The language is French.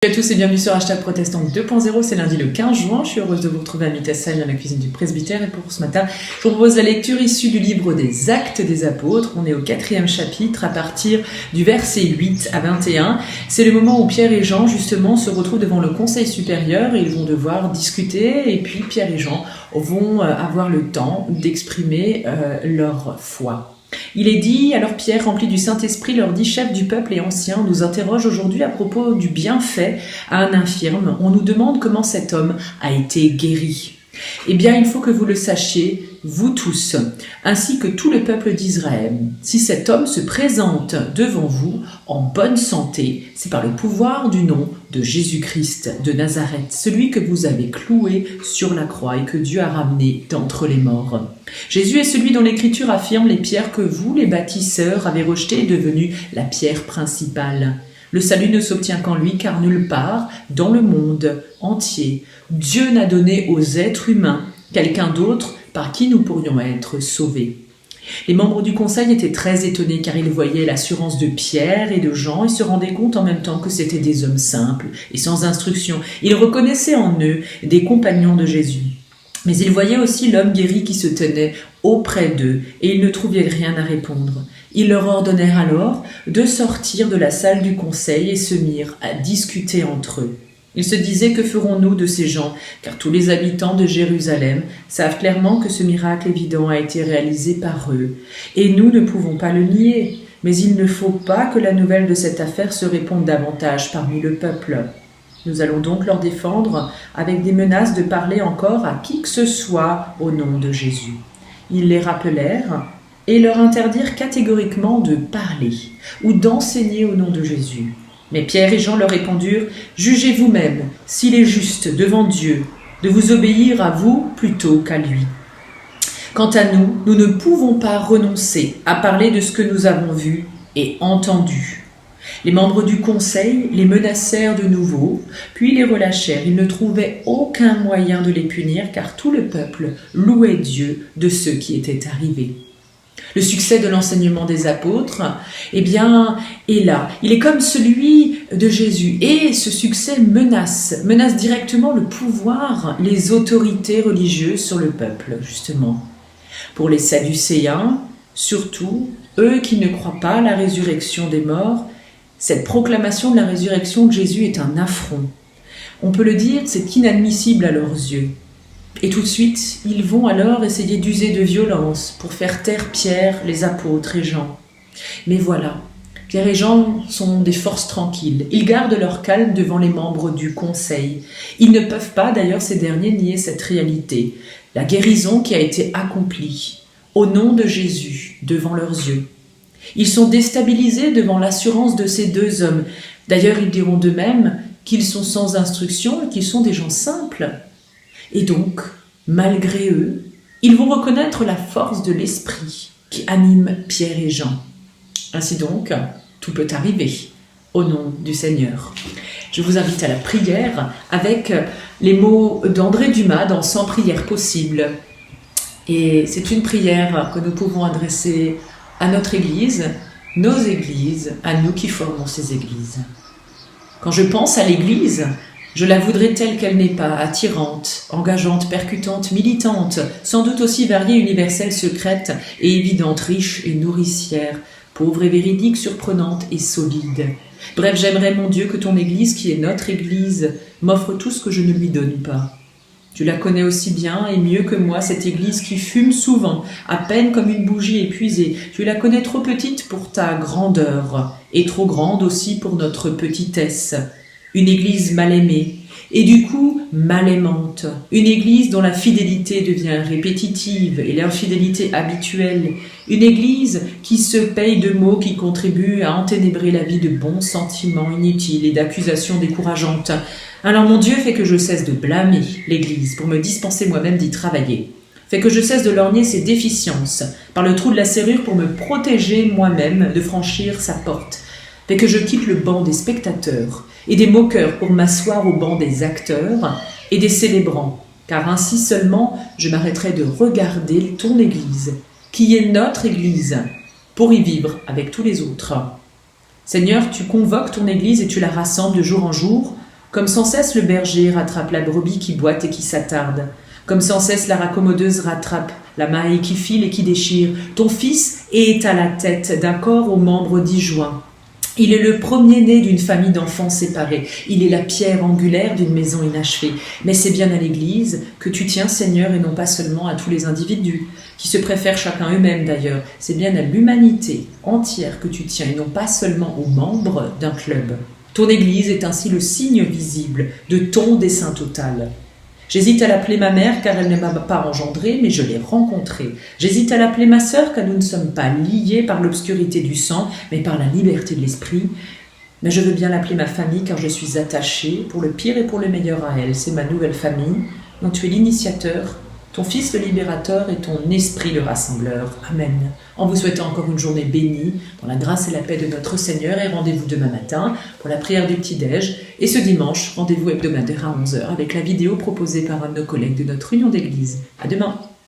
Salut à tous et bienvenue sur Hashtag Protestante 2.0, c'est lundi le 15 juin, je suis heureuse de vous retrouver à Mitesheim dans la cuisine du presbytère et pour ce matin, je vous propose la lecture issue du livre des Actes des Apôtres. On est au 4e chapitre à partir du verset 8 à 21. C'est le moment où Pierre et Jean justement se retrouvent devant le conseil supérieur et ils vont devoir discuter et puis Pierre et Jean vont avoir le temps d'exprimer leur foi. Il est dit, alors Pierre, rempli du Saint-Esprit, leur dit, chef du peuple et anciens, nous interroge aujourd'hui à propos du bienfait à un infirme. On nous demande comment cet homme a été guéri. Eh bien, il faut que vous le sachiez, vous tous, ainsi que tout le peuple d'Israël. Si cet homme se présente devant vous en bonne santé, c'est par le pouvoir du nom de Jésus-Christ de Nazareth, celui que vous avez cloué sur la croix et que Dieu a ramené d'entre les morts. Jésus est celui dont l'Écriture affirme les pierres que vous, les bâtisseurs, avez rejetées est devenue la pierre principale. Le salut ne s'obtient qu'en lui, car nulle part, dans le monde entier, Dieu n'a donné aux êtres humains quelqu'un d'autre par qui nous pourrions être sauvés. Les membres du conseil étaient très étonnés car ils voyaient l'assurance de Pierre et de Jean et se rendaient compte en même temps que c'étaient des hommes simples et sans instruction. Ils reconnaissaient en eux des compagnons de Jésus. Mais ils voyaient aussi l'homme guéri qui se tenait auprès d'eux et ils ne trouvaient rien à répondre. Ils leur ordonnèrent alors de sortir de la salle du conseil et se mirent à discuter entre eux. Ils se disaient, que ferons-nous de ces gens? Car tous les habitants de Jérusalem savent clairement que ce miracle évident a été réalisé par eux. Et nous ne pouvons pas le nier. Mais il ne faut pas que la nouvelle de cette affaire se répande davantage parmi le peuple. Nous allons donc leur défendre avec des menaces de parler encore à qui que ce soit au nom de Jésus. Ils les rappelèrent et leur interdirent catégoriquement de parler ou d'enseigner au nom de Jésus. Mais Pierre et Jean leur répondirent, « Jugez vous-même s'il est juste devant Dieu de vous obéir à vous plutôt qu'à lui. Quant à nous, nous ne pouvons pas renoncer à parler de ce que nous avons vu et entendu. » Les membres du conseil les menacèrent de nouveau, puis les relâchèrent. Ils ne trouvaient aucun moyen de les punir, car tout le peuple louait Dieu de ce qui était arrivé. Le succès de l'enseignement des apôtres, eh bien, est là. Il est comme celui de Jésus. Et ce succès menace directement le pouvoir, les autorités religieuses sur le peuple, justement. Pour les Sadducéens, surtout, eux qui ne croient pas à la résurrection des morts, cette proclamation de la résurrection de Jésus est un affront. On peut le dire, c'est inadmissible à leurs yeux. Et tout de suite, ils vont alors essayer d'user de violence pour faire taire Pierre, les apôtres et Jean. Mais voilà, Pierre et Jean sont des forces tranquilles. Ils gardent leur calme devant les membres du conseil. Ils ne peuvent pas, d'ailleurs, ces derniers, nier cette réalité. La guérison qui a été accomplie, au nom de Jésus, devant leurs yeux. Ils sont déstabilisés devant l'assurance de ces deux hommes. D'ailleurs, ils diront d'eux-mêmes qu'ils sont sans instruction et qu'ils sont des gens simples. Et donc, malgré eux, ils vont reconnaître la force de l'esprit qui anime Pierre et Jean. Ainsi donc, tout peut arriver au nom du Seigneur. Je vous invite à la prière avec les mots d'André Dumas dans « 100 prières possibles ». Et c'est une prière que nous pouvons adresser à notre Église, nos églises, à nous qui formons ces églises. Quand je pense à l'Église, je la voudrais telle qu'elle n'est pas, attirante, engageante, percutante, militante, sans doute aussi variée, universelle, secrète et évidente, riche et nourricière, pauvre et véridique, surprenante et solide. Bref, j'aimerais, mon Dieu, que ton Église, qui est notre Église, m'offre tout ce que je ne lui donne pas. Tu la connais aussi bien et mieux que moi, cette Église qui fume souvent, à peine comme une bougie épuisée. Tu la connais trop petite pour ta grandeur et trop grande aussi pour notre petitesse. Une Église mal aimée et du coup mal aimante. Une Église dont la fidélité devient répétitive et l'infidélité habituelle. Une Église qui se paye de mots qui contribuent à enténébrer la vie de bons sentiments inutiles et d'accusations décourageantes. Alors mon Dieu, fais que je cesse de blâmer l'Église pour me dispenser moi-même d'y travailler. Fais que je cesse de lorgner ses déficiences par le trou de la serrure pour me protéger moi-même de franchir sa porte. Fais que je quitte le banc des spectateurs et des moqueurs pour m'asseoir au banc des acteurs et des célébrants, car ainsi seulement je m'arrêterai de regarder ton Église, qui est notre Église, pour y vivre avec tous les autres. Seigneur, tu convoques ton Église et tu la rassembles de jour en jour Comme sans cesse le berger rattrape la brebis qui boite et qui s'attarde. Comme sans cesse la raccommodeuse rattrape la maille qui file et qui déchire. Ton fils est à la tête d'un corps aux membres disjoints. Il est le premier-né d'une famille d'enfants séparés. Il est la pierre angulaire d'une maison inachevée. Mais c'est bien à l'Église que tu tiens, Seigneur, et non pas seulement à tous les individus, qui se préfèrent chacun eux-mêmes d'ailleurs. C'est bien à l'humanité entière que tu tiens, et non pas seulement aux membres d'un club. Ton Église est ainsi le signe visible de ton dessein total. J'hésite à l'appeler ma mère car elle ne m'a pas engendrée, mais je l'ai rencontrée. J'hésite à l'appeler ma sœur car nous ne sommes pas liés par l'obscurité du sang, mais par la liberté de l'esprit. Mais je veux bien l'appeler ma famille car je suis attachée, pour le pire et pour le meilleur à elle. C'est ma nouvelle famille, dont tu es l'initiateur, ton Fils le libérateur et ton Esprit le rassembleur. Amen. En vous souhaitant encore une journée bénie, dans la grâce et la paix de notre Seigneur, et rendez-vous demain matin pour la prière du petit-déj. Et ce dimanche, rendez-vous hebdomadaire à 11h avec la vidéo proposée par un de nos collègues de notre union d'église. À demain.